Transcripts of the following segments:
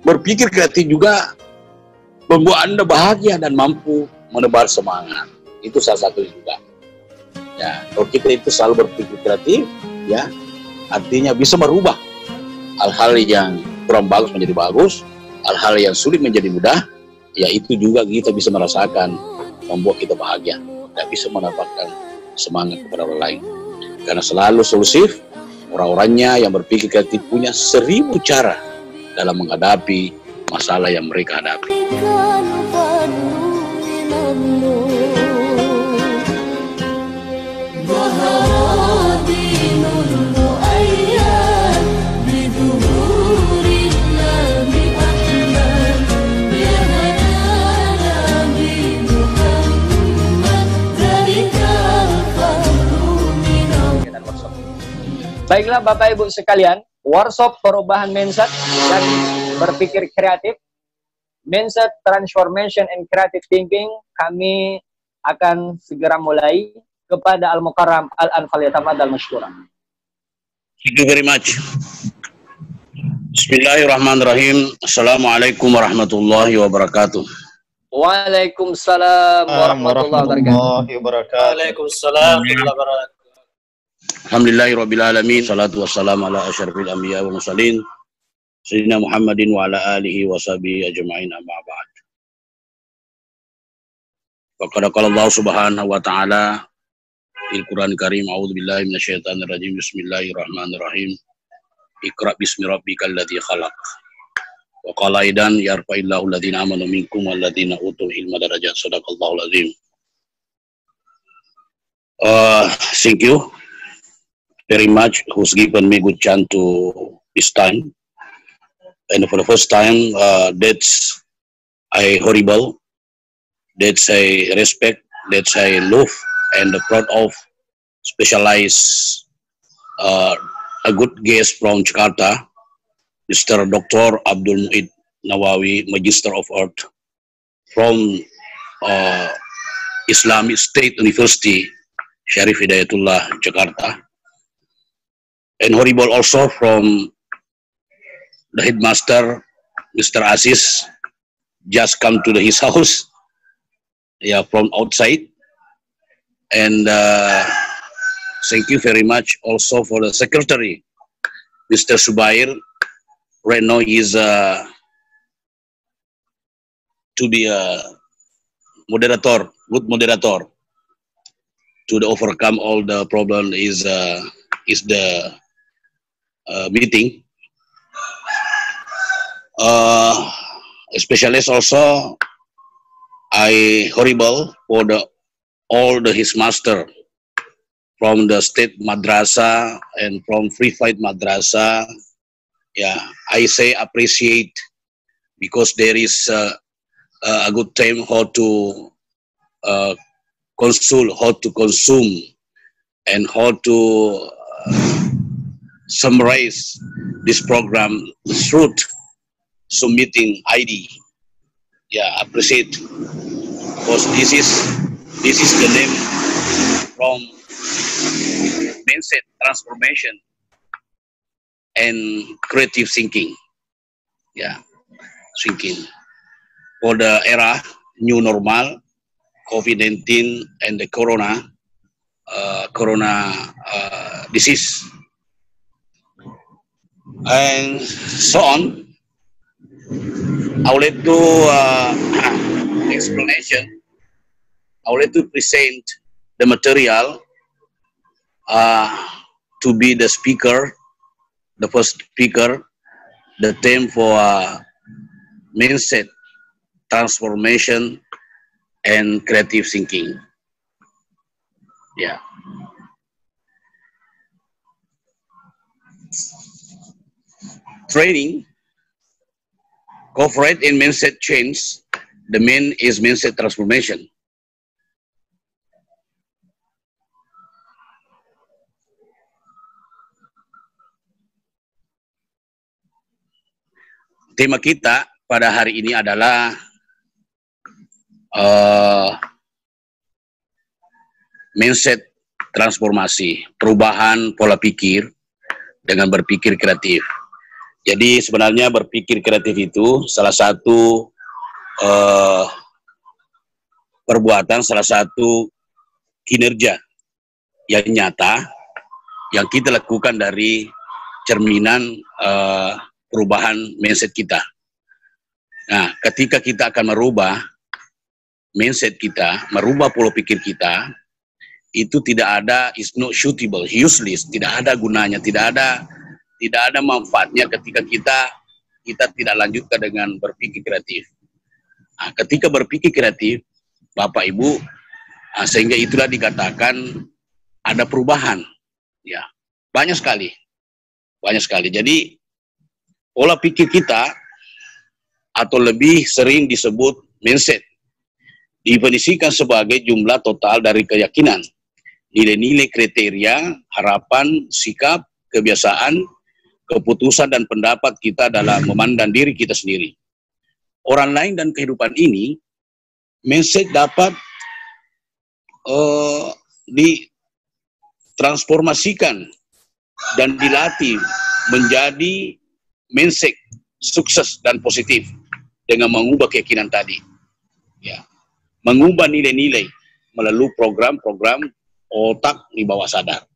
berpikir kreatif juga membuat Anda bahagia dan mampu menebar semangat. Itu salah satu juga. Ya, kalau kita itu selalu berpikir kreatif, ya, artinya bisa merubah hal-hal yang kurang bagus menjadi bagus, hal-hal yang sulit menjadi mudah, ya itu juga kita bisa merasakan membuat kita bahagia dan bisa mendapatkan semangat kepada orang lain. Karena selalu solusif, orang-orangnya yang berpikir kreatif punya 1000 cara dalam menghadapi masalah yang mereka hadapi. Baiklah Bapak Ibu sekalian, workshop perubahan mindset dan berpikir kreatif, mindset transformation and creative thinking, kami akan segera mulai. Kepada Al-Mukarram Al-Anfal yatafadhal mashkura. Thank you very much. Bismillahirrahmanirrahim. Assalamualaikum warahmatullahi wabarakatuh. Waalaikumsalam warahmatullahi wabarakatuh. Waalaikumsalam warahmatullahi wabarakatuh. Alhamdulillahirabbil alamin. Salatu wassalamu ala asyrafil anbiya wa mursalin sayyidina Muhammadin wa ala alihi wa sahbihi ajma'in, amma ba'd. Faqad qala Allah subhanahu wa ta'ala fil Qur'an Karim, a'udzu billahi minasyaitonir rajim, bismillahirrahmanirrahim. Iqra bismi rabbikal ladzi khalaq. Wa qala aidan yarfa'illahu alladziina amanu minkum wal ladziina utul ilma darajat. Shadaqallahul azim. Thank you very much who's given me good chance to this time. And for the first time, that's I horrible, that's I respect, that's I love, and proud of specialized a good guest from Jakarta, Mr. Dr. Abdul Mu'id Nawawi, Magister of Art from Islamic State University, Syarif Hidayatullah, Jakarta. And horrible also from the headmaster, Mr. Aziz, just come to his house, yeah, from outside. And thank you very much also for the secretary, Mr. Subair. Right now is to be a moderator, good moderator, to overcome all the problem is the meeting. Specialist also, I horrible for all his master from the state madrasa and from free fight madrasa. Yeah, I say appreciate because there is a good time how to consult, how to consume, and how to summarize this program through submitting ID. Yeah, appreciate because this is the name from mindset transformation and creative thinking. Yeah, thinking for the era new normal, COVID-19 and the corona disease and so on. I would like to explanation. I would like to present the material to be the speaker, the first speaker, the theme for mindset transformation and creative thinking. Yeah. Training, cooperate in mindset change. The main is mindset transformation. Tema kita pada hari ini adalah mindset transformasi, perubahan pola pikir dengan berpikir kreatif. Jadi sebenarnya berpikir kreatif itu salah satu perbuatan, salah satu kinerja yang nyata yang kita lakukan dari cerminan perubahan mindset kita. Nah, ketika kita akan merubah mindset kita, merubah pola pikir kita, itu tidak ada, is not suitable, useless, tidak ada gunanya, tidak ada manfaatnya ketika kita tidak lanjutkan dengan berpikir kreatif. Nah, ketika berpikir kreatif, Bapak Ibu, sehingga itulah dikatakan ada perubahan, ya banyak sekali. Jadi pola pikir kita atau lebih sering disebut mindset definisikan sebagai jumlah total dari keyakinan, nilai-nilai, kriteria, harapan, sikap, kebiasaan, keputusan dan pendapat kita dalam memandang diri kita sendiri, orang lain dan kehidupan ini. Mindset dapat ditransformasikan dan dilatih menjadi mindset sukses dan positif dengan mengubah keyakinan tadi, ya, mengubah nilai-nilai melalui program-program otak di bawah sadar.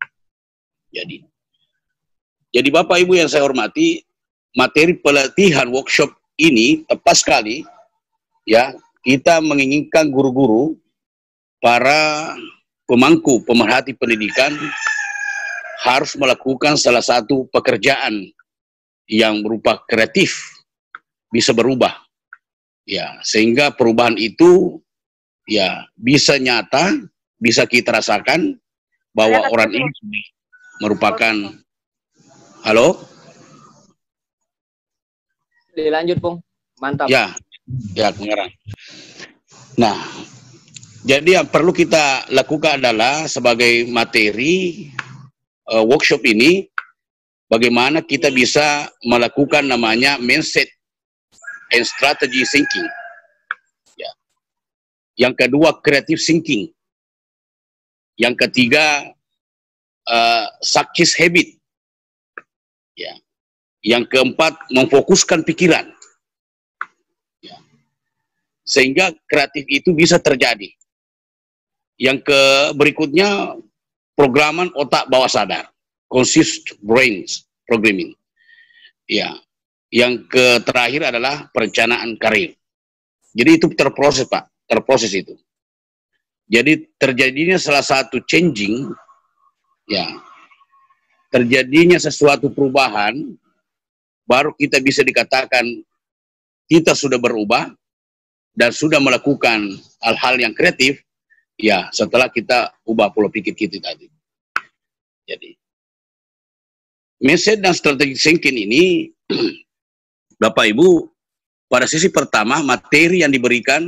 Jadi Bapak Ibu yang saya hormati, materi pelatihan workshop ini tepat sekali, ya, kita menginginkan guru-guru, para pemangku, pemerhati pendidikan harus melakukan salah satu pekerjaan yang berupa kreatif, bisa berubah, ya, sehingga perubahan itu, ya, bisa nyata, bisa kita rasakan bahwa orang ini merupakan, halo? Dilanjut, Pung. Mantap. Ya, pengarang. Nah, jadi yang perlu kita lakukan adalah sebagai materi workshop ini, bagaimana kita bisa melakukan namanya mindset and strategy thinking. Ya. Yang kedua, creative thinking. Yang ketiga, success habit. Ya. Yang keempat, memfokuskan pikiran. Ya. Sehingga kreatif itu bisa terjadi. Yang berikutnya, programan otak bawah sadar, conscious brains programming. Ya, yang terakhir adalah perencanaan karir. Jadi itu terproses, Pak, terproses itu. Jadi terjadinya salah satu changing, ya, terjadinya sesuatu perubahan, baru kita bisa dikatakan kita sudah berubah dan sudah melakukan hal-hal yang kreatif. Ya, setelah kita ubah pola pikir kita tadi. Jadi, mindset dan strategi thinking ini, Bapak Ibu, pada sisi pertama, materi yang diberikan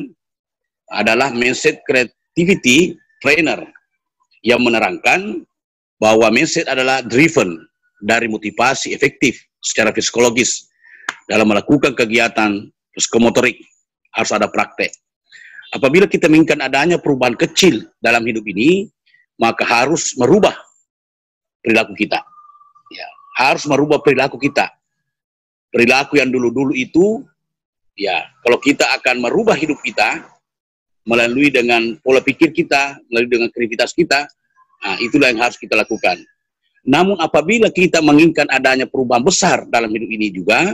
adalah mindset creativity trainer yang menerangkan bahwa mindset adalah driven dari motivasi efektif secara psikologis dalam melakukan kegiatan psikomotorik, harus ada praktek. Apabila kita menginginkan adanya perubahan kecil dalam hidup ini, maka harus merubah perilaku kita. Ya, harus merubah perilaku kita. Perilaku yang dulu-dulu itu, ya, kalau kita akan merubah hidup kita, melalui dengan pola pikir kita, melalui dengan kreativitas kita, nah, itulah yang harus kita lakukan. Namun apabila kita menginginkan adanya perubahan besar dalam hidup ini juga,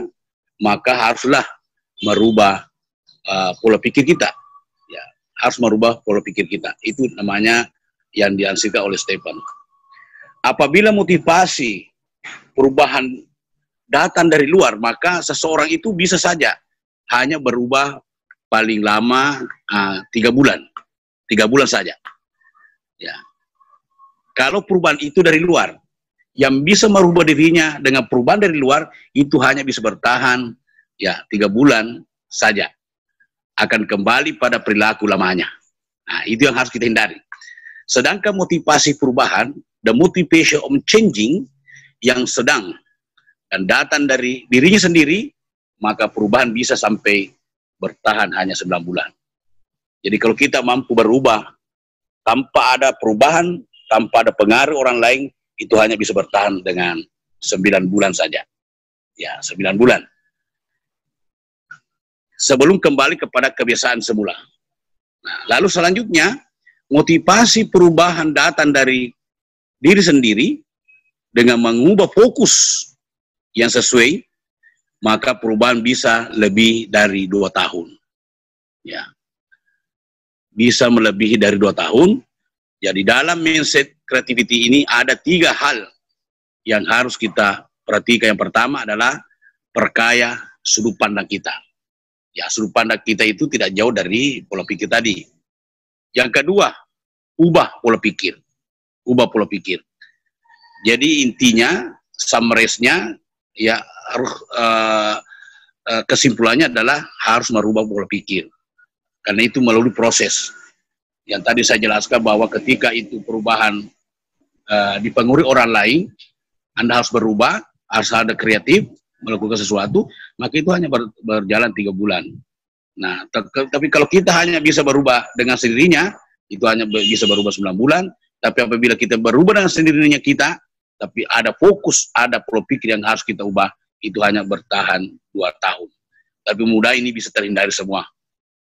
maka haruslah merubah pola pikir kita. Harus merubah pola pikir kita. Itu namanya yang dihasilkan oleh Stephen. Apabila motivasi perubahan datang dari luar, maka seseorang itu bisa saja hanya berubah paling lama 3 bulan. 3 bulan saja. Ya. Kalau perubahan itu dari luar, yang bisa merubah dirinya dengan perubahan dari luar, itu hanya bisa bertahan, ya, 3 bulan saja. Akan kembali pada perilaku lamanya. Nah, itu yang harus kita hindari. Sedangkan motivasi perubahan, the motivation of changing, yang sedang dan datang dari dirinya sendiri, maka perubahan bisa sampai bertahan hanya 9 bulan. Jadi kalau kita mampu berubah tanpa ada perubahan, tanpa ada pengaruh orang lain, itu hanya bisa bertahan dengan 9 bulan saja. Ya, 9 bulan. Sebelum kembali kepada kebiasaan semula. Nah, lalu selanjutnya, motivasi perubahan datang dari diri sendiri dengan mengubah fokus yang sesuai, maka perubahan bisa lebih dari 2 tahun. Ya, bisa melebihi dari 2 tahun. Jadi dalam mindset creativity ini ada 3 hal yang harus kita perhatikan. Yang pertama adalah perkaya sudut pandang kita. Ya, sudut pandang kita itu tidak jauh dari pola pikir tadi. Yang kedua, ubah pola pikir. Ubah pola pikir. Jadi intinya, summarize-nya, ya kesimpulannya adalah harus merubah pola pikir. Karena itu melalui proses. Yang tadi saya jelaskan bahwa ketika itu perubahan dipengaruhi orang lain, Anda harus berubah, harus ada kreatif, melakukan sesuatu, maka itu hanya berjalan 3 bulan. Nah, tapi kalau kita hanya bisa berubah dengan sendirinya, itu hanya bisa berubah 9 bulan, tapi apabila kita berubah dengan sendirinya kita, tapi ada fokus, ada pola pikir yang harus kita ubah, itu hanya bertahan 2 tahun. Tapi mudah ini bisa terhindari semua.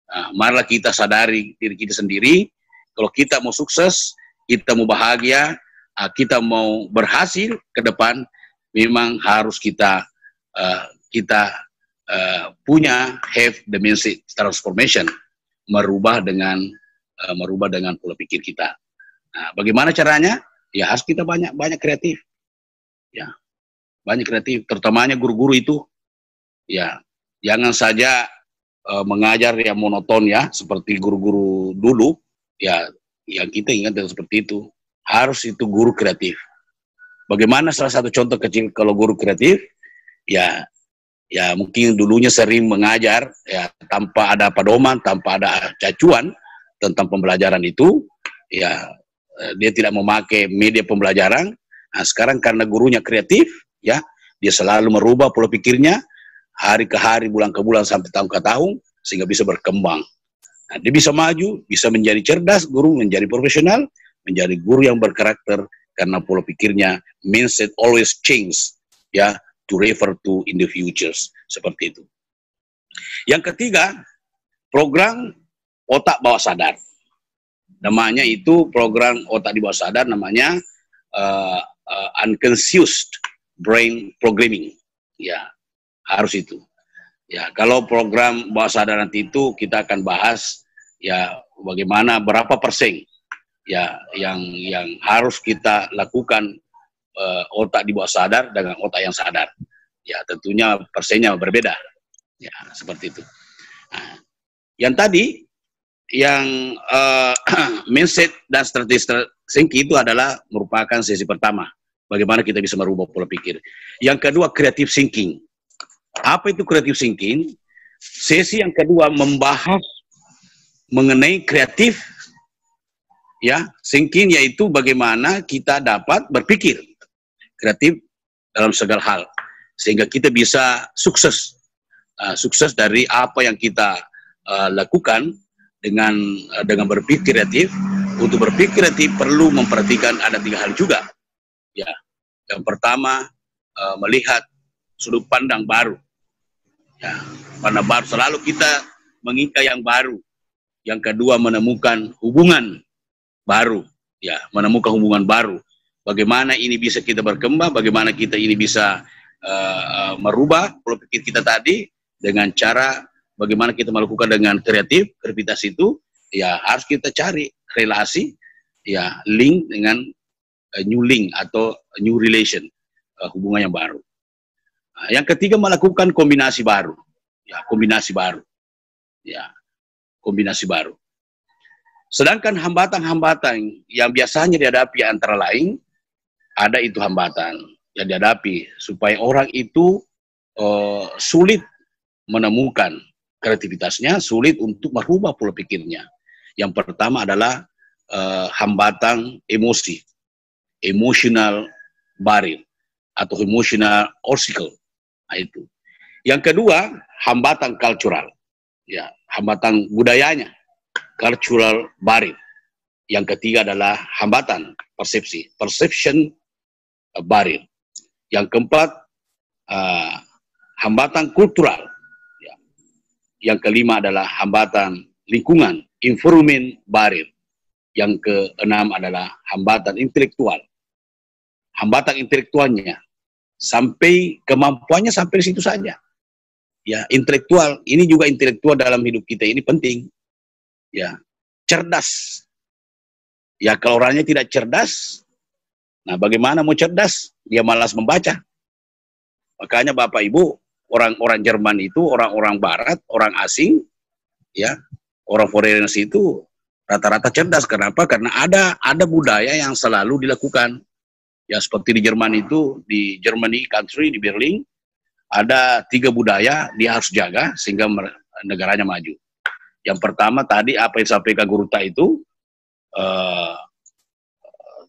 Nah, marilah kita sadari diri kita sendiri, kalau kita mau sukses, kita mau bahagia, kita mau berhasil ke depan, memang harus kita punya have the mindset transformation, merubah dengan pola pikir kita. Nah, bagaimana caranya? Ya harus kita banyak kreatif. Ya, banyak kreatif, terutamanya guru-guru itu. Ya, jangan saja mengajar yang monoton ya, seperti guru-guru dulu. Ya, yang kita ingat seperti itu. Harus itu guru kreatif. Bagaimana salah satu contoh kecil kalau guru kreatif? Ya mungkin dulunya sering mengajar ya tanpa ada pedoman, tanpa ada acuan tentang pembelajaran itu. Ya, dia tidak memakai media pembelajaran. Nah, sekarang karena gurunya kreatif, ya, dia selalu merubah pola pikirnya hari ke hari, bulan ke bulan, sampai tahun ke tahun, sehingga bisa berkembang. Nah, dia bisa maju, bisa menjadi cerdas, guru menjadi profesional, menjadi guru yang berkarakter, karena pola pikirnya, mindset always change, ya, to refer to in the futures, seperti itu. Yang ketiga, program otak bawah sadar. Namanya itu program otak di bawah sadar, namanya unconscious brain programming. Ya, harus itu. Ya, kalau program bawah sadar nanti itu kita akan bahas ya bagaimana berapa persen ya yang harus kita lakukan otak di bawah sadar dengan otak yang sadar. Ya, tentunya persennya berbeda. Ya, seperti itu. Nah, yang tadi yang mindset dan strategi thinking itu adalah merupakan sesi pertama. Bagaimana kita bisa merubah pola pikir. Yang kedua, creative thinking. Apa itu creative thinking? Sesi yang kedua membahas mengenai kreatif ya, thinking, yaitu bagaimana kita dapat berpikir kreatif dalam segala hal sehingga kita bisa sukses. Sukses dari apa yang kita lakukan dengan berpikir kreatif. Untuk berpikir kreatif perlu memperhatikan ada 3 hal juga. Ya, yang pertama melihat sudut pandang baru. Ya, pandang baru, selalu kita menginginkan yang baru. Yang kedua, menemukan hubungan baru. Ya, menemukan hubungan baru. Bagaimana ini bisa kita berkembang, bagaimana kita ini bisa merubah pola pikir kita tadi dengan cara bagaimana kita melakukan dengan kreativitas itu. Ya, harus kita cari relasi, ya, link dengan new link atau new relation, hubungan yang baru. Nah, yang ketiga, melakukan kombinasi baru. Ya, kombinasi baru. Ya, kombinasi baru. Sedangkan hambatan-hambatan yang biasanya dihadapi antara lain, ada itu hambatan yang dihadapi supaya orang itu sulit menemukan kreativitasnya, sulit untuk merubah pola pikirnya. Yang pertama adalah hambatan emosi, emotional barrier atau emotional obstacle. Nah, itu. Yang kedua, hambatan cultural, ya, hambatan budayanya, cultural barrier. Yang ketiga adalah hambatan persepsi, perception barrier. Yang keempat, hambatan kultural. Ya. Yang kelima adalah hambatan lingkungan, environment barrier. Yang keenam adalah hambatan intelektual. Hambatan intelektualnya sampai kemampuannya sampai di situ saja. Ya, intelektual ini juga intelektual dalam hidup kita ini penting. Ya, cerdas. Ya, kalau orangnya tidak cerdas, nah bagaimana mau cerdas? Dia malas membaca. Makanya Bapak Ibu, orang-orang Jerman itu, orang-orang Barat, orang asing, ya, orang foreigners itu rata-rata cerdas. Kenapa? Karena ada budaya yang selalu dilakukan. Ya, seperti di Jerman itu, di Germany country, di Berlin, ada 3 budaya dia harus jaga sehingga negaranya maju. Yang pertama tadi apa yang disampaikan Guru Ta itu,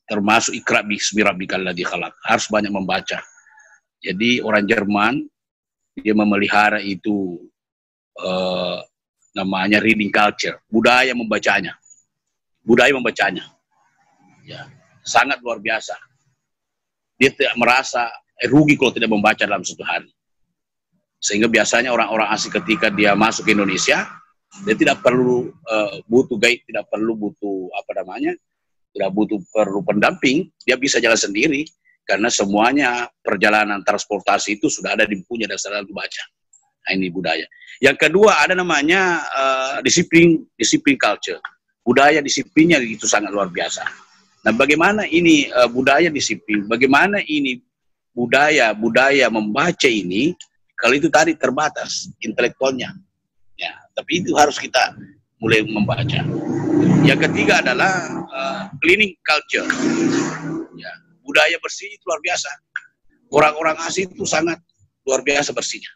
termasuk ikra bismi rabbikal ladzi khalaq, harus banyak membaca. Jadi orang Jerman dia memelihara itu namanya reading culture, budaya membacanya. Budaya membacanya. Ya, sangat luar biasa. Dia tidak merasa rugi kalau tidak membaca dalam satu hari. Sehingga biasanya orang-orang asing ketika dia masuk ke Indonesia, dia tidak perlu butuh guide, tidak perlu butuh tidak perlu pendamping, dia bisa jalan sendiri karena semuanya perjalanan transportasi itu sudah ada di bukunya dan selalu dibaca. Nah, ini budaya. Yang kedua ada namanya disiplin culture. Budaya disiplinnya itu sangat luar biasa. Nah, bagaimana ini budaya disiplin? Bagaimana ini budaya membaca ini? Kalau itu tadi terbatas intelektualnya, ya. Tapi itu harus kita mulai membaca. Yang ketiga adalah cleaning culture. Ya, budaya bersih itu luar biasa. Orang-orang asing itu sangat luar biasa bersihnya.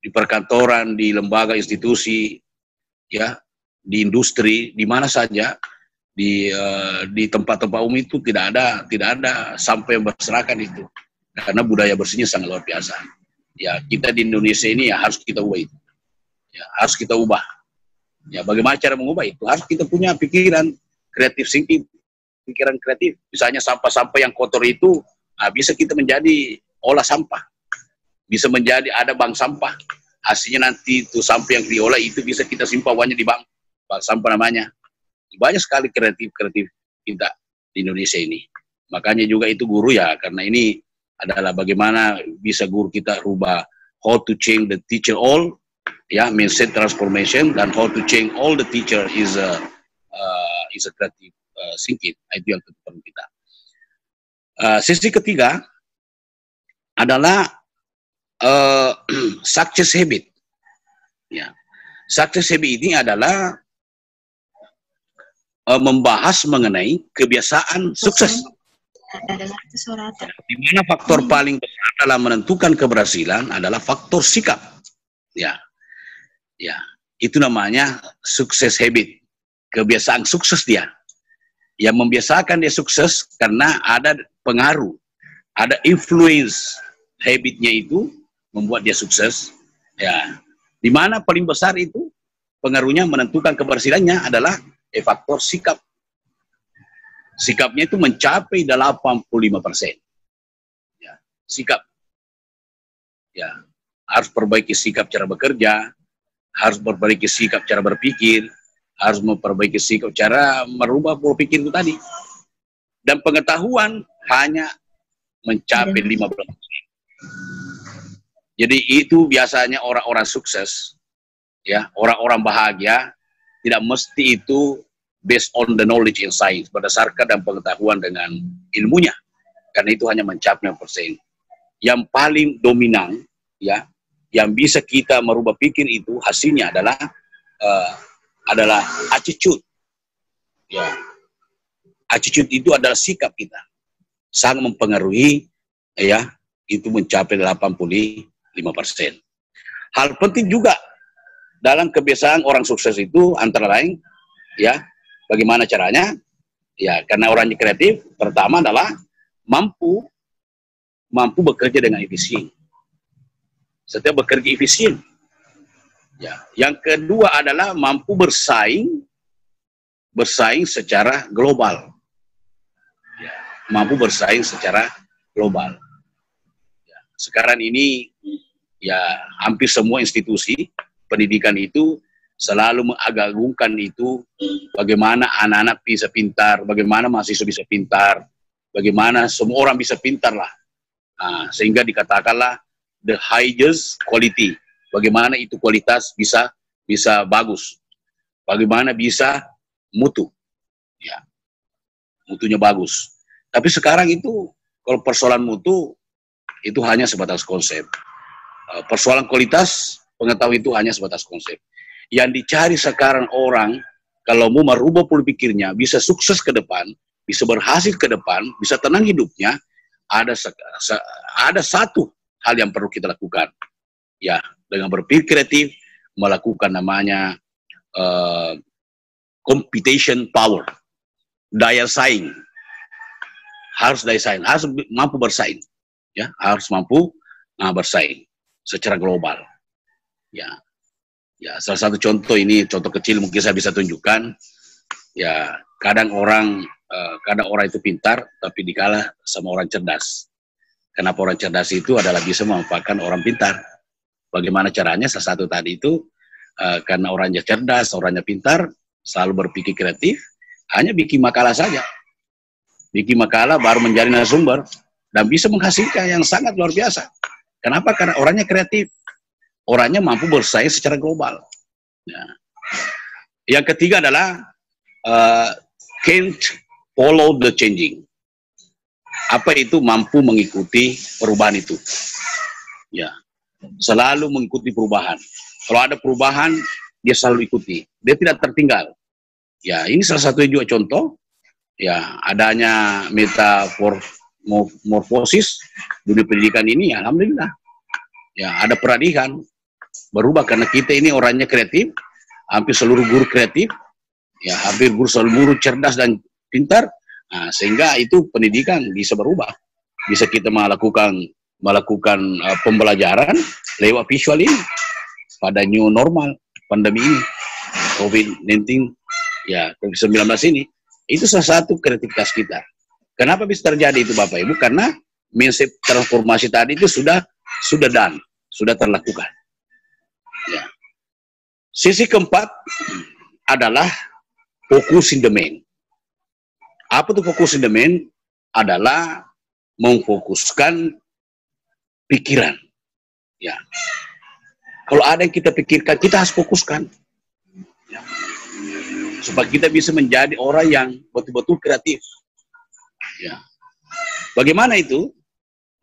Di perkantoran, di lembaga institusi, ya, di industri, di mana saja. Di tempat-tempat umum itu tidak ada sampah yang berserakan itu, karena budaya bersihnya sangat luar biasa. Ya, kita di Indonesia ini ya harus kita ubah itu. Ya, harus kita ubah. Ya, bagaimana cara mengubah itu? Harus kita punya pikiran kreatif thinking, pikiran kreatif. Misalnya sampah-sampah yang kotor itu bisa kita menjadi olah sampah. Bisa menjadi ada bank sampah. Hasilnya nanti itu sampah yang diolah itu bisa kita simpan uangnya di bank sampah namanya. Banyak sekali kreatif kita di Indonesia ini. Makanya juga itu guru ya, karena ini adalah bagaimana bisa guru kita rubah how to change the teacher all, ya, mindset transformation, dan how to change all the teacher is a creative thinking. Itu yang perlu kita. Sisi ketiga adalah success habit. Ya, success habit ini adalah membahas mengenai kebiasaan sukses. Di mana faktor paling besar dalam menentukan keberhasilan adalah faktor sikap. Ya, itu namanya sukses habit, kebiasaan sukses dia. Yang membiasakan dia sukses karena ada pengaruh, ada influence habitnya itu membuat dia sukses. Ya, di mana paling besar itu pengaruhnya menentukan keberhasilannya adalah faktor sikap. Sikapnya itu mencapai 85%. Ya, sikap. Ya, harus perbaiki sikap cara bekerja, harus perbaiki sikap cara berpikir, harus memperbaiki sikap cara merubah pola pikir itu tadi. Dan pengetahuan hanya mencapai 15%. Jadi itu biasanya orang-orang sukses, ya, orang-orang bahagia tidak mesti itu based on the knowledge and science, berdasarkan dan pengetahuan dengan ilmunya, karena itu hanya mencapai 5%. Yang paling dominan, ya, yang bisa kita merubah pikir itu hasilnya adalah attitude. Ya, attitude itu adalah sikap kita, sangat mempengaruhi, ya, itu mencapai 85%. Hal penting juga dalam kebiasaan orang sukses itu antara lain, ya, bagaimana caranya? Ya, karena orangnya kreatif, pertama adalah mampu bekerja dengan efisien. Setiap bekerja efisien. Ya, yang kedua adalah mampu bersaing secara global. Ya, mampu bersaing secara global. Ya, sekarang ini ya hampir semua institusi pendidikan itu selalu mengagungkan itu, bagaimana anak-anak bisa pintar, bagaimana mahasiswa bisa pintar, bagaimana semua orang bisa pintar lah. Nah, sehingga dikatakanlah the highest quality, bagaimana itu kualitas bisa bagus, bagaimana bisa mutu, ya mutunya bagus. Tapi sekarang itu kalau persoalan mutu itu hanya sebatas konsep, persoalan kualitas pengetahuan itu hanya sebatas konsep. Yang dicari sekarang orang kalau mau merubah pola pikirnya, bisa sukses ke depan, bisa berhasil ke depan, bisa tenang hidupnya, ada satu hal yang perlu kita lakukan, ya, dengan berpikir kreatif, melakukan namanya competition power, daya saing, harus mampu bersaing, ya, harus mampu bersaing secara global, ya. Ya, salah satu contoh ini, contoh kecil mungkin saya bisa tunjukkan, ya, kadang orang itu pintar, tapi dikalah sama orang cerdas. Kenapa orang cerdas itu adalah bisa memanfaatkan orang pintar. Bagaimana caranya? Salah satu tadi itu, karena orangnya cerdas, orangnya pintar, selalu berpikir kreatif, hanya bikin makalah saja. Bikin makalah baru menjadi narasumber, dan bisa menghasilkan yang sangat luar biasa. Kenapa? Karena orangnya kreatif. Orangnya mampu bersaing secara global. Ya. Yang ketiga adalah can't follow the changing. Apa itu? Mampu mengikuti perubahan itu. Ya, selalu mengikuti perubahan. Kalau ada perubahan, dia selalu ikuti. Dia tidak tertinggal. Ya, ini salah satu juga contoh. Ya, adanya metamorfosis dunia pendidikan ini, alhamdulillah. Ya, ada peralihan. Berubah karena kita ini orangnya kreatif, hampir seluruh guru kreatif, ya, hampir seluruh guru cerdas dan pintar, nah, sehingga itu pendidikan bisa berubah, bisa kita melakukan pembelajaran lewat visual ini pada new normal pandemi ini, COVID-19, ya, COVID-19 ini, itu salah satu kreativitas kita. Kenapa bisa terjadi itu Bapak Ibu? Karena mindset transformasi tadi itu sudah terlakukan. Ya. Sisi keempat adalah fokus in the main. Apa itu fokus in the main? Adalah memfokuskan pikiran. Ya. Kalau ada yang kita pikirkan, kita harus fokuskan. Ya. Supaya kita bisa menjadi orang yang betul-betul kreatif. Ya. Bagaimana itu?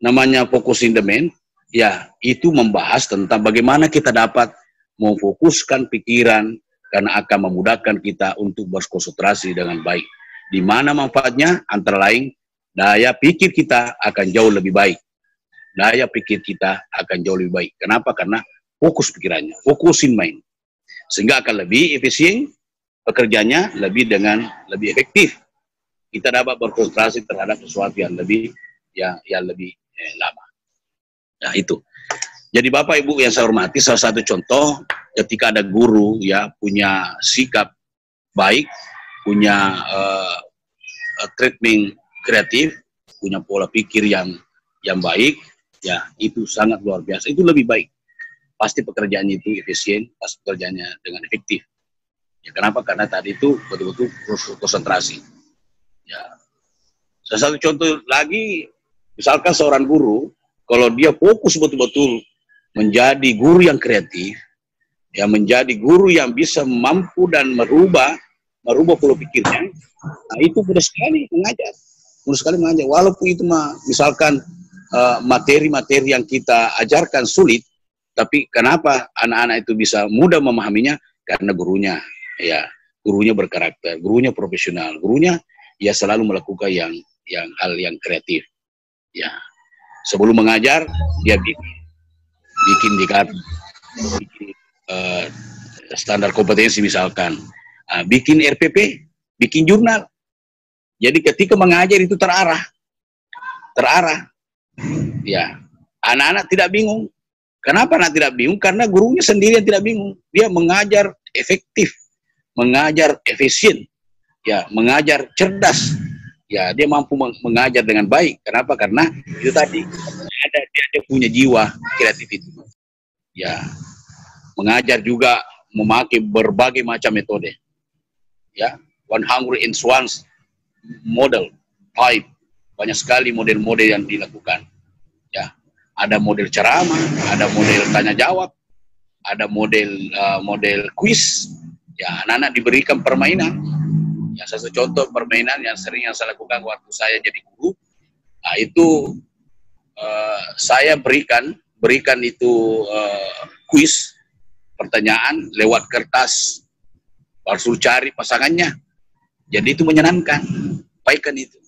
Namanya fokus in the main. Ya, itu membahas tentang bagaimana kita dapat memfokuskan pikiran karena akan memudahkan kita untuk berkonsentrasi dengan baik. Di mana manfaatnya? Antara lain, daya pikir kita akan jauh lebih baik. Daya pikir kita akan jauh lebih baik. Kenapa? Karena fokus pikirannya, fokus in mind. Sehingga akan lebih efisien pekerjaannya, lebih efektif. Kita dapat berkonsentrasi terhadap sesuatu yang lebih lama. Nah, itu. Jadi Bapak Ibu yang saya hormati, salah satu contoh ketika ada guru ya punya sikap baik, punya treatment kreatif, punya pola pikir yang baik, ya itu sangat luar biasa. Itu lebih baik. Pasti pekerjaannya itu efisien, pasti pekerjaannya dengan efektif. Ya, kenapa? Karena tadi itu betul-betul konsentrasi. Ya. Salah satu contoh lagi, misalkan seorang guru, kalau dia fokus betul-betul menjadi guru yang kreatif, ya menjadi guru yang bisa mampu dan merubah pola pikirnya, nah itu mudah sekali mengajar. Walaupun itu misalkan materi-materi yang kita ajarkan sulit, tapi kenapa anak-anak itu bisa mudah memahaminya? Karena gurunya, ya gurunya berkarakter, gurunya profesional, gurunya ya selalu melakukan hal yang kreatif, ya. Sebelum mengajar, dia bikin standar kompetensi misalkan, bikin RPP, bikin jurnal. Jadi ketika mengajar itu terarah. Ya, anak-anak tidak bingung. Kenapa anak tidak bingung? Karena gurunya sendiri yang tidak bingung. Dia mengajar efektif, mengajar efisien, ya, mengajar cerdas. Ya, dia mampu mengajar dengan baik. Kenapa? Karena itu tadi dia punya jiwa kreatif itu. ya, mengajar juga memakai berbagai macam metode, ya, 101 model type, banyak sekali model-model yang dilakukan, ya, ada model ceramah, ada model tanya jawab, ada model quiz, ya, anak-anak diberikan permainan. Ya, salah satu contoh permainan yang sering saya lakukan waktu saya jadi guru, nah, itu saya berikan itu kuis, pertanyaan lewat kertas, harus cari pasangannya. Jadi itu menyenangkan, baikkan itu.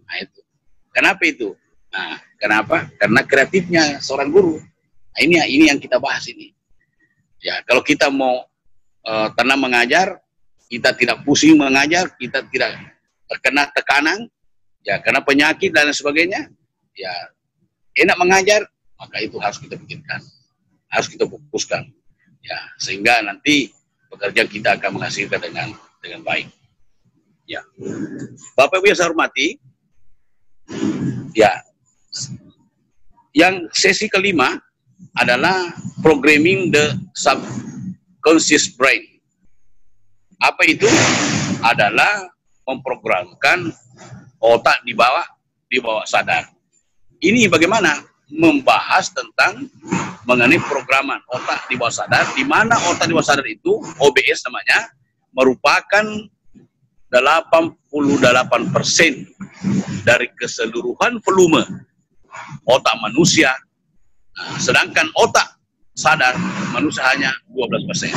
Nah, itu. Kenapa itu? Nah, kenapa? Karena kreatifnya seorang guru. Nah, ini yang kita bahas ini. Ya, kalau kita mau tenang mengajar, kita tidak pusing mengajar, kita tidak terkena tekanan, ya, karena penyakit dan sebagainya, ya, enak mengajar, maka itu harus kita pikirkan, harus kita fokuskan, ya, sehingga nanti pekerjaan kita akan menghasilkan dengan baik. Ya, Bapak Ibu yang saya hormati, ya, yang sesi kelima adalah programming the subconscious brain. Apa itu? Adalah memprogramkan otak di bawah sadar. Ini bagaimana? Membahas tentang mengenai programan otak di bawah sadar, di mana otak di bawah sadar itu, OBS namanya, merupakan 88% dari keseluruhan volume otak manusia. Nah, sedangkan otak sadar manusia hanya 12%.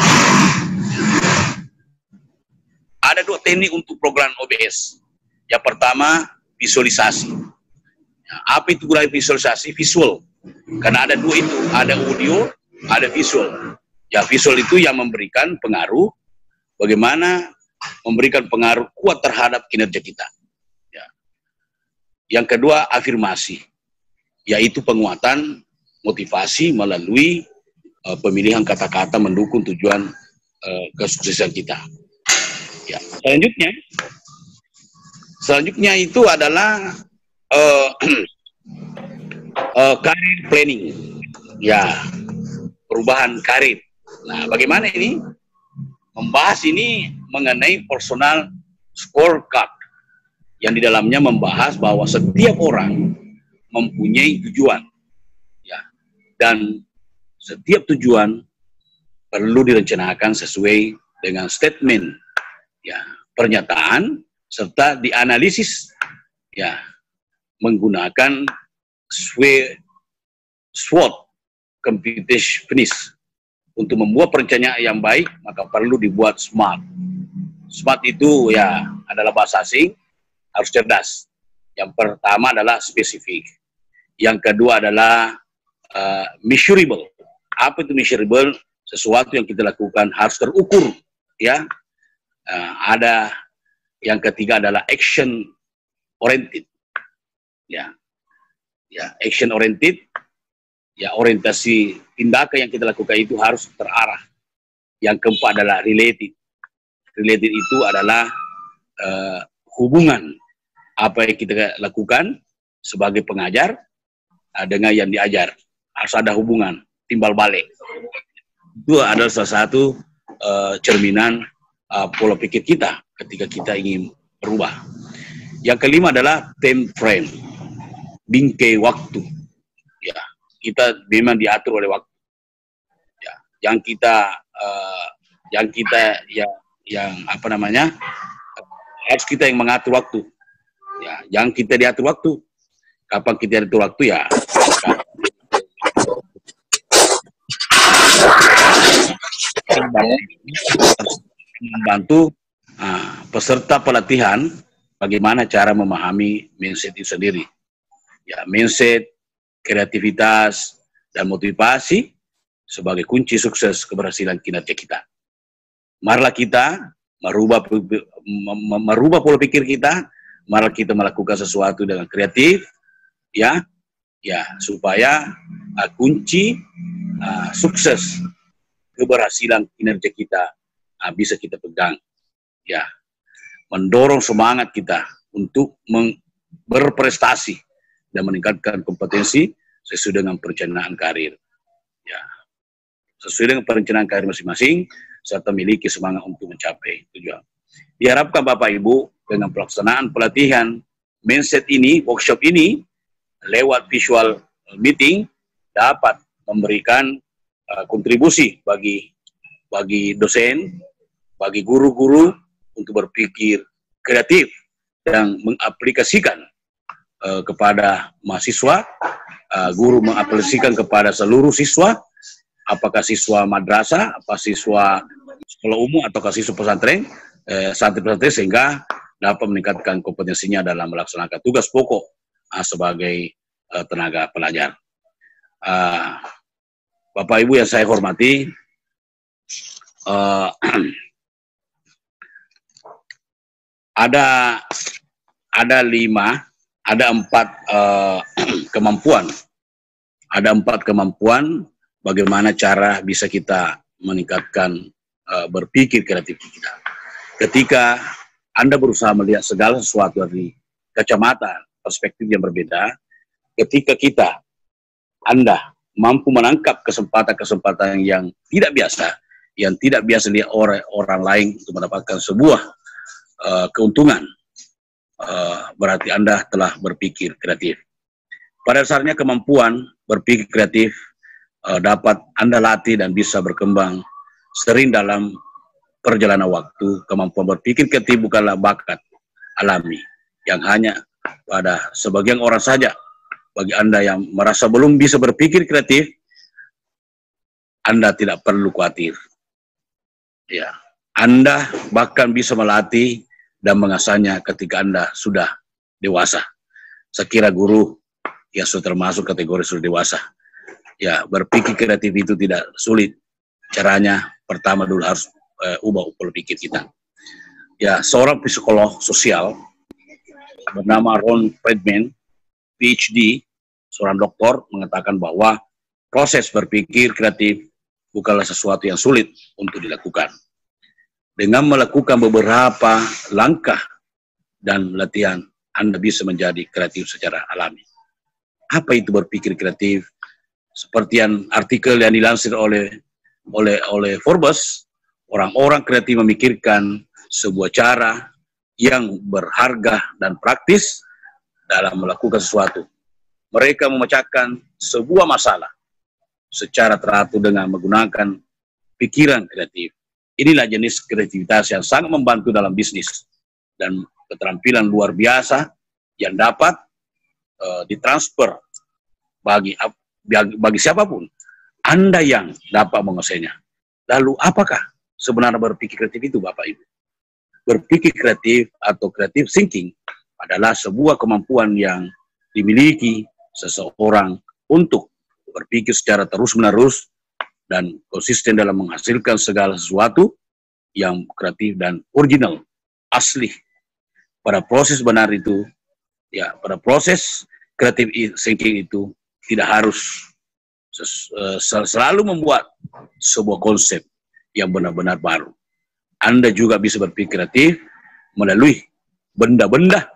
Ada dua teknik untuk program OBS. Yang pertama, visualisasi. Ya, apa itu guna visualisasi? Visual. Karena ada dua itu, ada audio, ada visual. Ya, visual itu yang memberikan pengaruh, bagaimana memberikan pengaruh kuat terhadap kinerja kita. Ya. Yang kedua, afirmasi, yaitu penguatan motivasi melalui pemilihan kata-kata mendukung tujuan kesuksesan kita. Ya, selanjutnya itu adalah career planning, ya, perubahan karir. Nah, bagaimana ini? Membahas ini mengenai personal scorecard, yang di dalamnya membahas bahwa setiap orang mempunyai tujuan, ya, dan setiap tujuan perlu direncanakan sesuai dengan statement, ya, pernyataan, serta dianalisis, ya, menggunakan SWOT computationist. Untuk membuat perencanaan yang baik, maka perlu dibuat SMART. SMART itu, ya, adalah bahasa asing, harus cerdas. Yang pertama adalah spesifik. Yang kedua adalah measurable. Apa itu measurable? Sesuatu yang kita lakukan harus terukur, ya. Ada yang ketiga adalah action oriented, ya, action oriented, ya, orientasi tindakan yang kita lakukan itu harus terarah. Yang keempat adalah related. Related itu adalah hubungan apa yang kita lakukan sebagai pengajar dengan yang diajar, harus ada hubungan timbal balik. Itu adalah salah satu cerminan pola pikir kita ketika kita ingin berubah. Yang kelima adalah time frame, bingkai waktu. Ya, kita memang diatur oleh waktu. Ya, yang apa namanya, harus kita yang mengatur waktu. Ya, yang kita diatur waktu. Kapan kita diatur waktu, ya, membantu peserta pelatihan bagaimana cara memahami mindset itu sendiri. Ya, mindset, kreativitas, dan motivasi sebagai kunci sukses keberhasilan kinerja kita. Marilah kita merubah pola pikir kita, marilah kita melakukan sesuatu dengan kreatif, ya, supaya kunci sukses keberhasilan kinerja kita bisa kita pegang, ya, mendorong semangat kita untuk berprestasi dan meningkatkan kompetensi sesuai dengan perencanaan karir, ya. sesuai dengan perencanaan karir masing-masing, serta memiliki semangat untuk mencapai tujuan. Diharapkan Bapak Ibu dengan pelaksanaan pelatihan mindset ini, workshop ini, lewat visual meeting, dapat memberikan kontribusi bagi dosen, bagi guru-guru untuk berpikir kreatif dan mengaplikasikan kepada mahasiswa, guru mengaplikasikan kepada seluruh siswa, apakah siswa madrasah, apa siswa sekolah umum, atau siswa pesantren, santri-pesantren, sehingga dapat meningkatkan kompetensinya dalam melaksanakan tugas pokok sebagai tenaga pelajar. Bapak Ibu yang saya hormati, ada 4 kemampuan. Ada 4 kemampuan bagaimana cara bisa kita meningkatkan berpikir kreatif kita. Ketika Anda berusaha melihat segala sesuatu dari kacamata perspektif yang berbeda, ketika Anda mampu menangkap kesempatan-kesempatan yang tidak biasa lihat orang lain untuk mendapatkan sebuah keuntungan, berarti Anda telah berpikir kreatif. Pada dasarnya kemampuan berpikir kreatif dapat Anda latih dan bisa berkembang sering dalam perjalanan waktu. Kemampuan berpikir kreatif bukanlah bakat alami yang hanya pada sebagian orang saja. Bagi Anda yang merasa belum bisa berpikir kreatif, Anda tidak perlu khawatir. Ya, Anda bahkan bisa melatih dan mengasahnya ketika Anda sudah dewasa. Saya kira guru yang sudah termasuk kategori sudah dewasa. Ya, berpikir kreatif itu tidak sulit. Caranya pertama dulu harus ubah pola pikir kita. Ya, seorang psikolog sosial bernama Ron Friedman, PhD, seorang doktor, mengatakan bahwa proses berpikir kreatif bukanlah sesuatu yang sulit untuk dilakukan. Dengan melakukan beberapa langkah dan latihan, Anda bisa menjadi kreatif secara alami. Apa itu berpikir kreatif? Seperti yang artikel yang dilansir oleh Forbes, orang-orang kreatif memikirkan sebuah cara yang berharga dan praktis dalam melakukan sesuatu. Mereka memecahkan sebuah masalah secara teratur dengan menggunakan pikiran kreatif. Inilah jenis kreativitas yang sangat membantu dalam bisnis dan keterampilan luar biasa yang dapat ditransfer bagi siapapun. Anda yang dapat menguasainya. Lalu apakah sebenarnya berpikir kreatif itu, Bapak Ibu? Berpikir kreatif atau creative thinking adalah sebuah kemampuan yang dimiliki seseorang untuk berpikir secara terus-menerus dan konsisten dalam menghasilkan segala sesuatu yang kreatif dan original, asli. Pada proses benar itu, ya, pada proses creative thinking itu tidak harus selalu membuat sebuah konsep yang benar-benar baru. Anda juga bisa berpikir kreatif melalui benda-benda,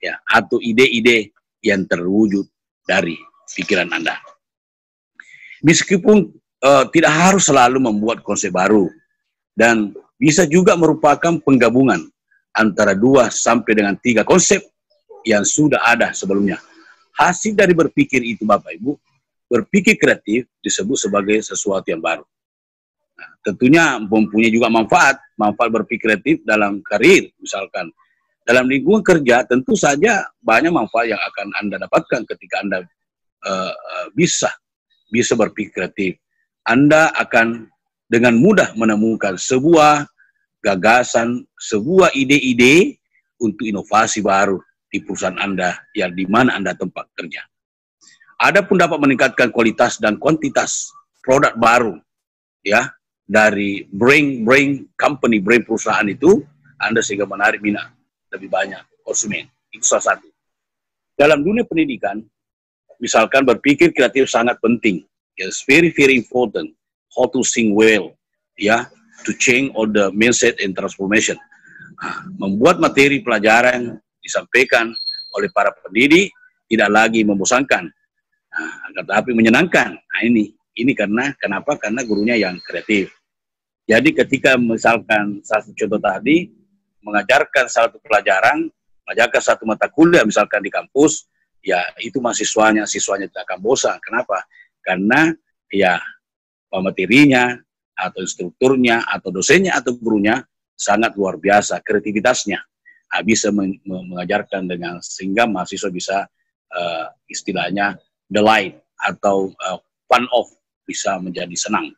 ya, atau ide-ide yang terwujud dari pikiran Anda. Meskipun tidak harus selalu membuat konsep baru, dan bisa juga merupakan penggabungan antara 2 sampai dengan 3 konsep yang sudah ada sebelumnya. Hasil dari berpikir itu, Bapak Ibu, berpikir kreatif disebut sebagai sesuatu yang baru. Nah, tentunya mempunyai juga manfaat berpikir kreatif dalam karir, misalkan. Dalam lingkungan kerja, tentu saja banyak manfaat yang akan Anda dapatkan ketika Anda bisa berpikir kreatif. Anda akan dengan mudah menemukan sebuah gagasan, sebuah ide-ide untuk inovasi baru di perusahaan Anda yang di mana Anda tempat kerja. Adapun dapat meningkatkan kualitas dan kuantitas produk baru, ya, dari brain company, brain perusahaan itu, Anda sehingga menarik minat lebih banyak konsumen. Itu salah satu. Dalam dunia pendidikan, misalkan berpikir kreatif sangat penting. It's very, very important. How to think well, ya, to change all the mindset and transformation. Membuat materi pelajaran disampaikan oleh para pendidik tidak lagi membosankan, tetapi menyenangkan. Nah, ini Ini kenapa? Karena gurunya yang kreatif. Jadi ketika misalkan satu contoh tadi, mengajarkan satu pelajaran, mengajarkan satu mata kuliah misalkan di kampus, ya itu siswanya tidak akan bosan. Kenapa? Karena ya materinya, atau instrukturnya, atau dosennya, atau gurunya sangat luar biasa kreativitasnya. Bisa mengajarkan sehingga mahasiswa bisa istilahnya delight atau fun of, bisa menjadi senang.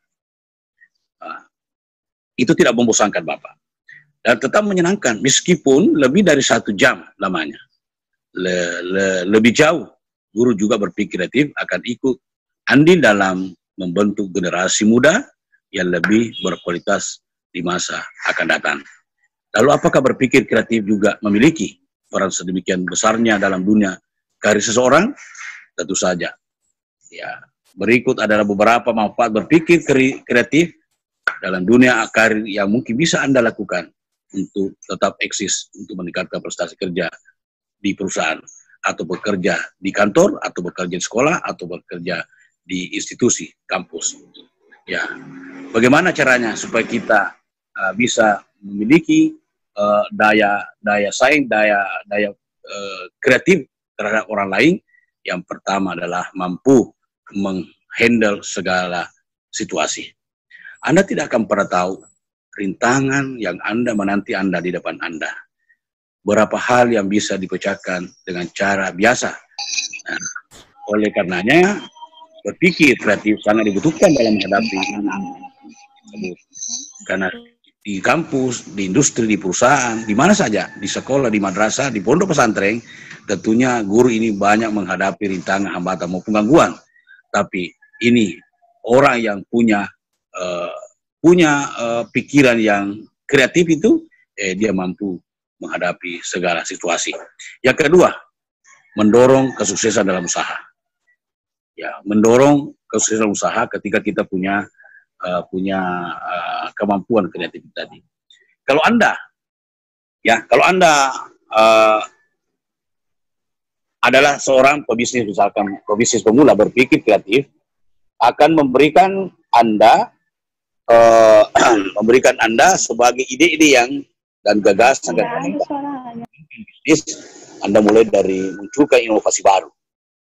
Itu tidak membosankan Bapak. Dan tetap menyenangkan, meskipun lebih dari 1 jam lamanya. Lebih jauh, guru juga berpikir kreatif akan ikut andil dalam membentuk generasi muda yang lebih berkualitas di masa akan datang. Lalu apakah berpikir kreatif juga memiliki peran sedemikian besarnya dalam dunia karir seseorang? Tentu saja. Ya, berikut adalah beberapa manfaat berpikir kreatif dalam dunia karir yang mungkin bisa Anda lakukan untuk tetap eksis, untuk meningkatkan prestasi kerja di perusahaan, atau bekerja di kantor, atau bekerja di sekolah, atau bekerja di institusi, kampus. Ya, bagaimana caranya supaya kita bisa memiliki daya saing, daya kreatif terhadap orang lain? Yang pertama adalah mampu menghandle segala situasi. Anda tidak akan pernah tahu rintangan yang menanti Anda di depan Anda. Berapa hal yang bisa dipecahkan dengan cara biasa. Nah, oleh karenanya, berpikir kreatif sangat dibutuhkan dalam menghadapi tersebut. Karena di kampus, di industri, di perusahaan, di mana saja, di sekolah, di madrasah, di pondok pesantren, tentunya guru ini banyak menghadapi rintangan, hambatan maupun gangguan. Tapi ini orang yang punya pikiran yang kreatif itu, dia mampu menghadapi segala situasi. Yang kedua, mendorong kesuksesan dalam usaha. Ya, mendorong kesuksesan usaha ketika kita punya kemampuan kreatif tadi. Kalau Anda adalah seorang pebisnis, misalkan pebisnis pemula berpikir kreatif, akan memberikan Anda sebagai ide-ide dan gagasan dan bisnis. Anda mulai dari munculkan inovasi baru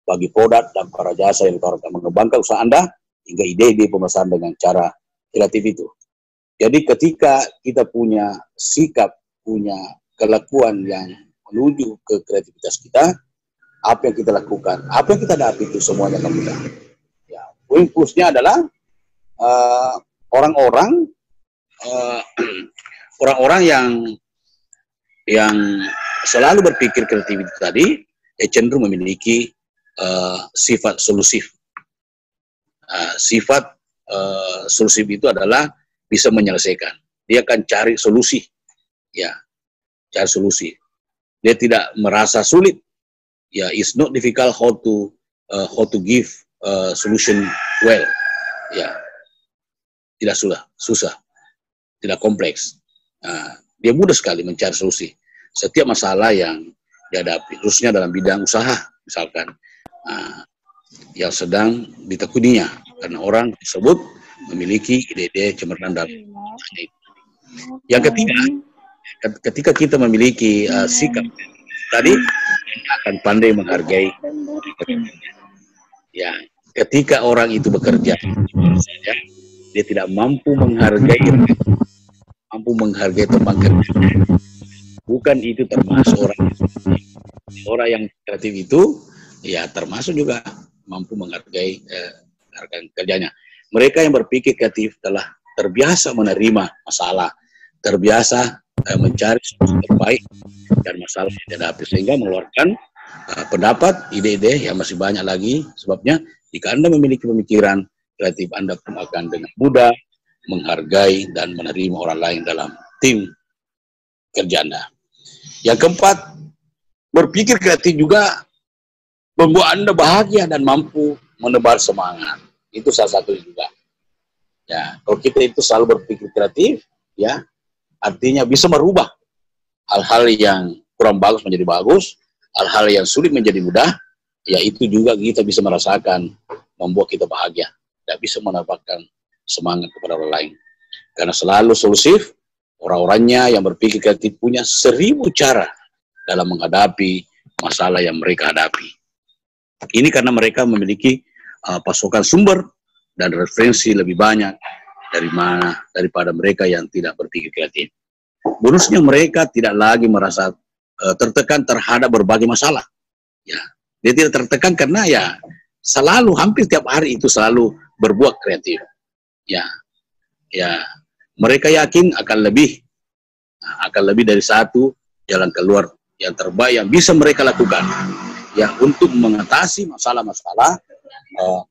bagi produk dan para jasa yang ditawarkan, mengembangkan usaha Anda hingga ide-ide pemasaran dengan cara kreatif itu. Jadi ketika kita punya sikap, punya kelakuan yang menuju ke kreativitas kita, apa yang kita lakukan, apa yang kita hadapi itu semuanya akan mudah. Ya, poin plusnya adalah orang-orang yang selalu berpikir kreatif tadi cenderung memiliki sifat solusif. Sifat solusif itu adalah bisa menyelesaikan. Dia akan cari solusi, ya, cari solusi. Dia tidak merasa sulit. Ya, it's not difficult how to give solution well. Ya, tidak susah, tidak kompleks. Dia mudah sekali mencari solusi setiap masalah yang dihadapi, khususnya dalam bidang usaha, misalkan yang sedang ditekuninya, karena orang tersebut memiliki ide-ide cemerlang dalam usahanya itu. Yang ketiga, ketika kita memiliki sikap tadi, akan pandai menghargai. Ya, ketika orang itu bekerja, ya, dia tidak mampu menghargai teman kerja. Bukan itu termasuk orang yang kreatif itu, ya termasuk juga mampu menghargai kerjanya. Mereka yang berpikir kreatif telah terbiasa menerima masalah, terbiasa mencari solusi terbaik dan masalah yang dihadapi, sehingga mengeluarkan pendapat, ide-ide yang masih banyak lagi. Sebabnya jika Anda memiliki pemikiran kreatif, Anda pun akan dengan mudah menghargai dan menerima orang lain dalam tim kerja Anda. Yang keempat, berpikir kreatif juga membuat Anda bahagia dan mampu menebar semangat. Itu salah satu juga. Ya, kalau kita itu selalu berpikir kreatif, ya, artinya bisa merubah hal-hal yang kurang bagus menjadi bagus, hal-hal yang sulit menjadi mudah, ya itu juga kita bisa merasakan membuat kita bahagia tidak bisa mendapatkan semangat kepada orang lain. Karena selalu solusif, orang-orangnya yang berpikir kreatif punya 1000 cara dalam menghadapi masalah yang mereka hadapi. Ini karena mereka memiliki pasokan sumber dan referensi lebih banyak daripada mereka yang tidak berpikir kreatif. Bonusnya mereka tidak lagi merasa tertekan terhadap berbagai masalah. Ya, dia tidak tertekan karena ya selalu hampir tiap hari itu selalu berbuat kreatif. Ya, mereka yakin akan lebih dari satu jalan keluar yang terbaik yang bisa mereka lakukan. Ya, untuk mengatasi masalah-masalah,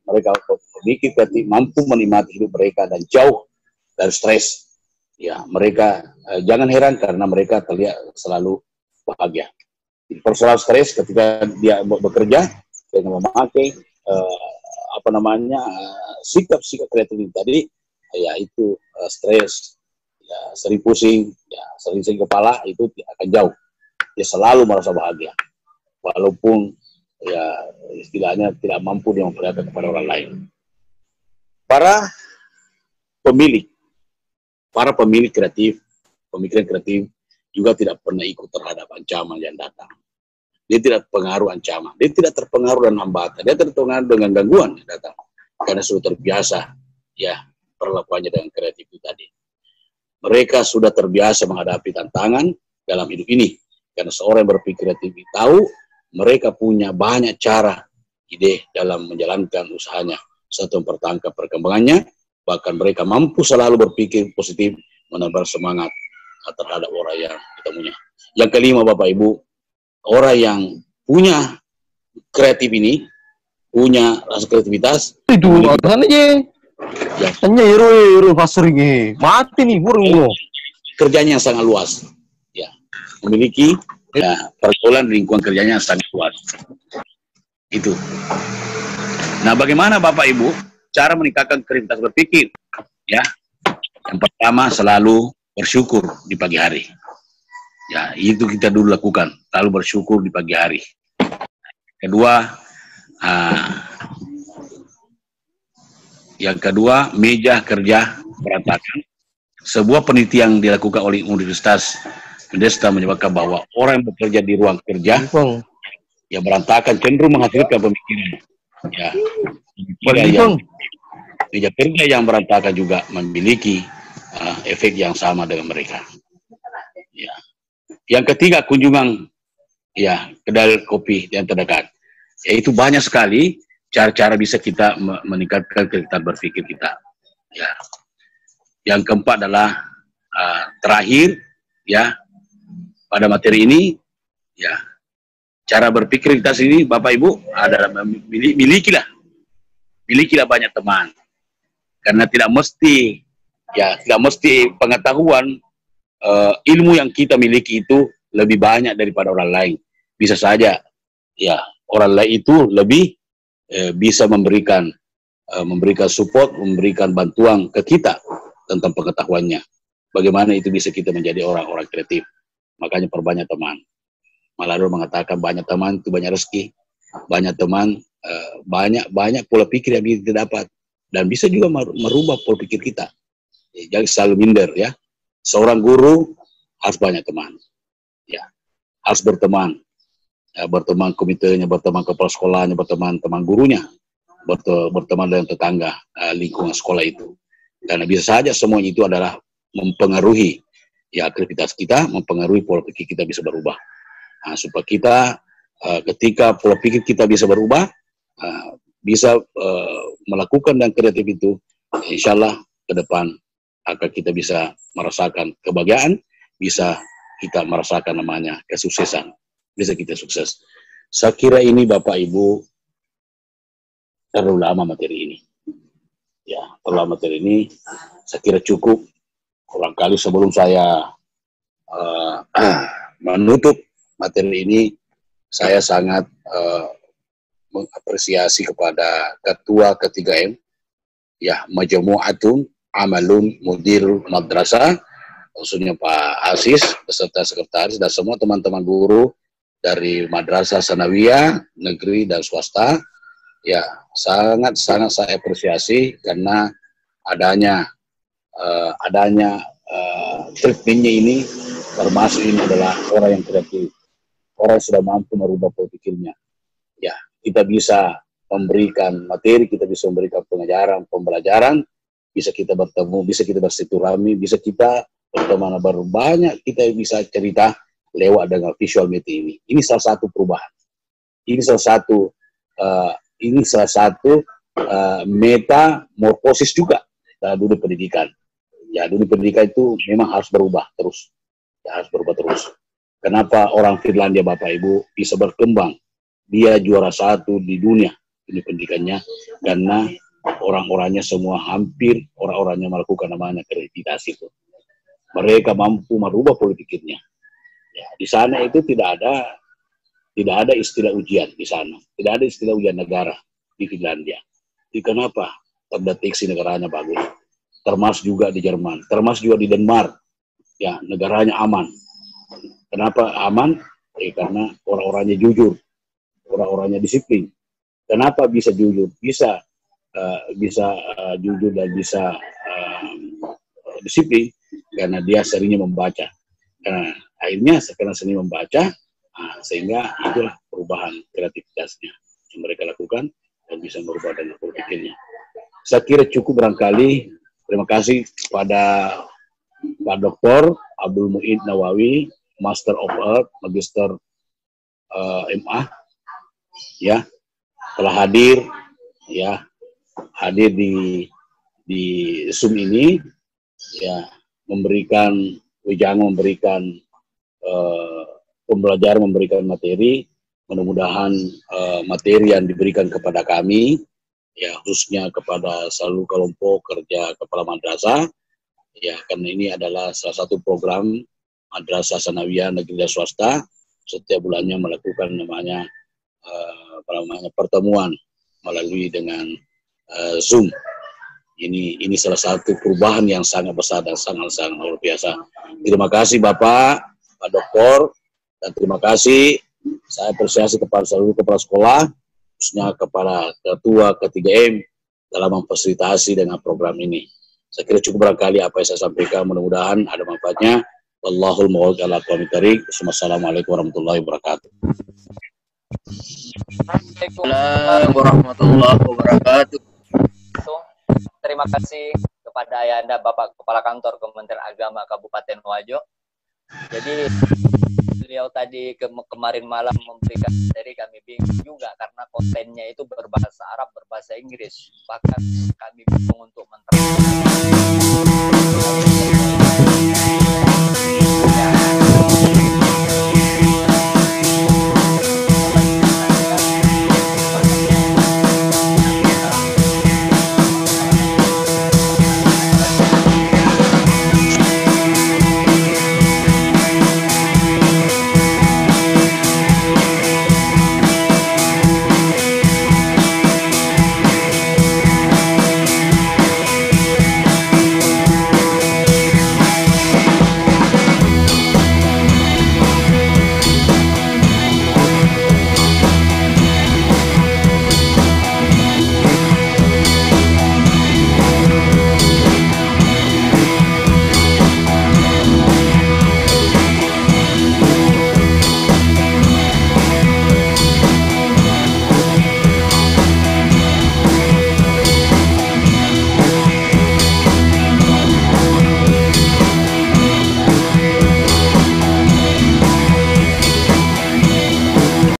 mereka berpikir kreatif, mampu menikmati hidup mereka dan jauh dari stres. Ya, mereka jangan heran karena mereka terlihat selalu bahagia. Persoalan stres ketika dia bekerja dengan memakai sikap-sikap kreatif tadi, yaitu stres, ya, sering pusing, ya, sering kepala, itu akan jauh. Dia selalu merasa bahagia, walaupun ya istilahnya tidak mampu dia memperlihatkan kepada orang lain. Para pemilik kreatif, pemikiran kreatif juga tidak pernah ikut terhadap ancaman yang datang. Dia tidak terpengaruh ancaman, dia tidak terpengaruh dengan hambatan, dia tidak terpengaruh dengan gangguan yang datang, karena sudah terbiasa ya perlakuannya dengan kreatif itu tadi. Mereka sudah terbiasa menghadapi tantangan dalam hidup ini, karena seorang yang berpikir kreatif tahu mereka punya banyak cara, ide dalam menjalankan usahanya, satu mempertangkap perkembangannya, bahkan mereka mampu selalu berpikir positif, menambah semangat terhadap orang yang ketemunya. Yang kelima, Bapak Ibu, orang yang punya kreatif ini, punya rasa kreativitas. Itu alasan aja. Ya. Tanya hero pasar ini. Mati nih burung. Kerjanya yang sangat luas. Ya. Memiliki pergaulan lingkungan kerjanya yang sangat luas. Itu. Nah, bagaimana Bapak Ibu cara meningkatkan kreativitas berpikir? Ya. Yang pertama, selalu bersyukur di pagi hari. Ya, itu kita dulu lakukan, selalu bersyukur di pagi hari. Yang kedua, meja kerja berantakan. Sebuah penelitian yang dilakukan oleh Universitas Mendesta menyebutkan bahwa orang yang bekerja di ruang kerja yang berantakan cenderung menghasilkan pemikiran. Ya, meja kerja yang berantakan juga memiliki efek yang sama dengan mereka. Ya. Yang ketiga, kunjungan ya kedai kopi yang terdekat. Yaitu banyak sekali cara-cara bisa kita meningkatkan kreativitas berpikir kita. Ya. Yang keempat adalah terakhir ya pada materi ini ya cara berpikir kita ini Bapak Ibu adalah milikilah banyak teman, karena tidak mesti pengetahuan ilmu yang kita miliki itu lebih banyak daripada orang lain. Bisa saja ya orang lain itu lebih bisa memberikan support, memberikan bantuan ke kita tentang pengetahuannya. Bagaimana itu bisa kita menjadi orang-orang kreatif. Makanya perbanyak teman. Malaluh mengatakan banyak teman itu banyak rezeki. Banyak teman, banyak pola pikir yang kita dapat. Dan bisa juga merubah pola pikir kita. Jangan selalu minder ya. Seorang guru harus banyak teman. Ya, harus berteman. Ya, berteman komitenya, berteman kepala sekolahnya, berteman teman gurunya, berteman dengan tetangga lingkungan sekolah itu. Karena bisa saja semua itu adalah mempengaruhi ya aktivitas kita, mempengaruhi pola pikir kita bisa berubah. Nah, supaya kita ketika pola pikir kita bisa berubah, bisa melakukan dan kreatif itu, insya Allah ke depan agar kita bisa merasakan kebahagiaan, bisa kita merasakan namanya kesuksesan, bisa kita sukses. Saya kira ini Bapak Ibu terlalu lama materi ini. Ya, terlalu lama materi ini saya kira cukup. Barangkali sebelum saya menutup materi ini, saya sangat mengapresiasi kepada Ketua K3M, ya, Majmu'atun Amalun Mudirul Madrasah, khususnya Pak Aziz beserta sekretaris dan semua teman-teman guru dari Madrasah Sanawiyah, negeri dan swasta. Ya, sangat saya apresiasi karena adanya treatmentnya ini, termasuk ini adalah orang yang kreatif, orang yang sudah mampu merubah pola pikirnya. Ya, kita bisa memberikan materi, kita bisa memberikan pengajaran, pembelajaran, bisa kita bertemu, bisa kita bersilaturahmi, bisa kita berteman baru, banyak kita bisa cerita lewat dengan visual media ini. Ini salah satu perubahan. Ini salah satu metamorfosis juga dalam dunia pendidikan. Ya, dunia pendidikan itu memang harus berubah terus. Ya, harus berubah terus. Kenapa orang Finlandia, Bapak Ibu, bisa berkembang? Dia juara 1 di dunia ini pendidikannya, karena orang-orangnya semua, hampir orang-orangnya melakukan namanya kreativitas itu. Mereka mampu merubah pola pikirnya. Ya, di sana itu tidak ada istilah ujian di sana. Tidak ada istilah ujian negara di Finlandia. Jadi kenapa? Terdeteksi negaranya bagus. Termasuk juga di Jerman, termasuk juga di Denmark. Ya, negaranya aman. Kenapa aman? Karena orang-orangnya jujur, orang-orangnya disiplin. Kenapa bisa jujur? Bisa jujur dan bisa disiplin karena dia seringnya membaca. Karena akhirnya karena sering membaca, sehingga itulah perubahan kreativitasnya yang mereka lakukan dan bisa merubah dan berpikirnya. Saya kira cukup barangkali. Terima kasih kepada Pak Dr. Abdul Mu'id Nawawi, Master of Art, Magister MA, ya, telah hadir di Zoom ini, ya, memberikan pembelajaran, memberikan materi. Mudah-mudahan materi yang diberikan kepada kami, ya, khususnya kepada seluruh kelompok kerja kepala madrasah, ya, karena ini adalah salah satu program madrasah sanawiyah negeri dan swasta, setiap bulannya melakukan namanya pertemuan melalui dengan Zoom. Ini salah satu perubahan yang sangat besar dan sangat luar biasa. Terima kasih Bapak, Pak Doktor, dan terima kasih saya apresiasi kepada seluruh kepala sekolah, khususnya kepada ketua K3M dalam memfasilitasi dengan program ini. Saya kira cukup barangkali apa yang saya sampaikan, mudah-mudahan ada manfaatnya. Wallahul muwaffiq ala aqwamit thoriq. Wassalamualaikum warahmatullahi wabarakatuh. Assalamualaikum warahmatullahi wabarakatuh. Terima kasih kepada Ayahanda Bapak Kepala Kantor Kementerian Agama Kabupaten Wajo. Jadi beliau tadi kemarin malam memberikan materi, kami bingung juga karena kontennya itu berbahasa Arab, berbahasa Inggris. Bahkan kami bingung untuk menerjemahkan.